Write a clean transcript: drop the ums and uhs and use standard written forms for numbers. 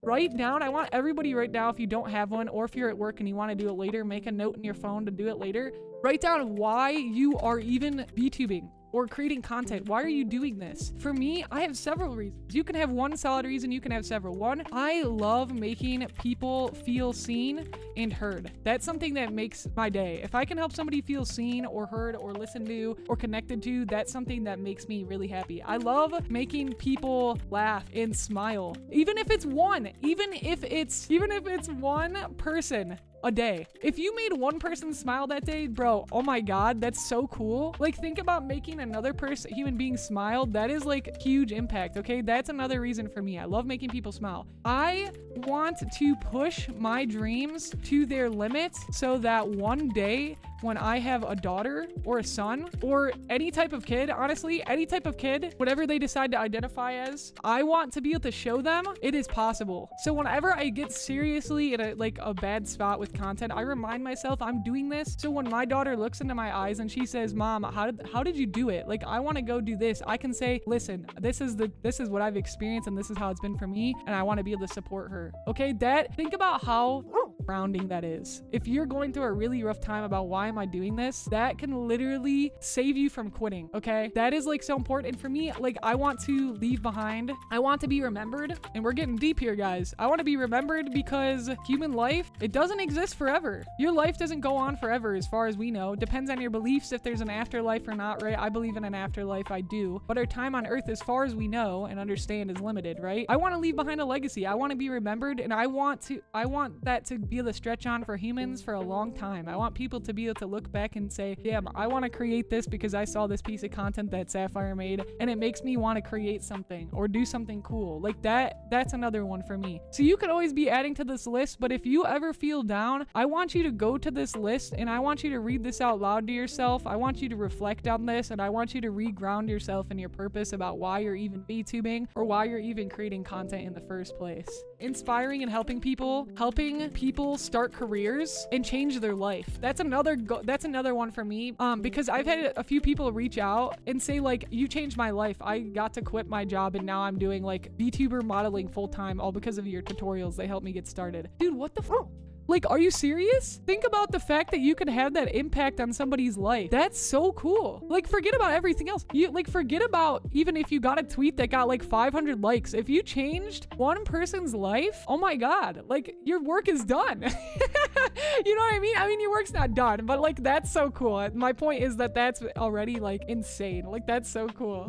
write down, I want everybody right now, if you don't have one, or if you're at work and you want to do it later, make a note in your phone to do it later. Write down why you are even VTubing or creating content. Why are you doing this? For me, I have several reasons. You can have one solid reason, you can have several. One, I love making people feel seen and heard. That's something that makes my day. If I can help somebody feel seen or heard or listened to or connected to, that's something that makes me really happy. I love making people laugh and smile. Even if it's one person a day. If you made one person smile that day, bro, oh my God, that's so cool. Like, think about making another human being smile. That is like huge impact, okay? That's another reason for me. I love making people smile. I want to push my dreams to their limits so that one day when I have a daughter or a son or any type of kid, honestly, any type of kid, whatever they decide to identify as, I want to be able to show them it is possible. So whenever I get seriously in a bad spot with content, I remind myself I'm doing this. So when my daughter looks into my eyes and she says, Mom, how did you do it? Like, I want to go do this. I can say, listen, this is what I've experienced and this is how it's been for me. And I want to be able to support her. Okay. Think about how grounding that is. If you're going through a really rough time about why am I doing this, that can literally save you from quitting. Okay. That is like so important. And for me, like, I want to leave behind. I want to be remembered. And we're getting deep here, guys. I want to be remembered because human life, it doesn't exist forever. Your life doesn't go on forever as far as we know. Depends on your beliefs if there's an afterlife or not, right? I believe in an afterlife. I do. But our time on earth, as far as we know and understand, is limited, right? I want to leave behind a legacy. I want to be remembered, and I want that to be able to stretch on for humans for a long time. I want people to be able to look back and say, damn, I want to create this because I saw this piece of content that Sapphire made and it makes me want to create something or do something cool. Like that's another one for me. So you could always be adding to this list, but if you ever feel down, I want you to go to this list and I want you to read this out loud to yourself. I want you to reflect on this and I want you to reground yourself in your purpose about why you're even VTubing or why you're even creating content in the first place. Inspiring and helping people start careers and change their life. That's another one for me, because I've had a few people reach out and say, like, you changed my life. I got to quit my job and now I'm doing like VTuber modeling full time, all because of your tutorials. They helped me get started. Dude, what the fuck? Like, are you serious? Think about the fact that you can have that impact on somebody's life. That's so cool. Like, forget about everything else. Forget about even if you got a tweet that got like 500 likes. If you changed one person's life, oh my God, like, your work is done. You know what I mean? I mean, your work's not done, but like, that's so cool. My point is that that's already like insane. Like, that's so cool.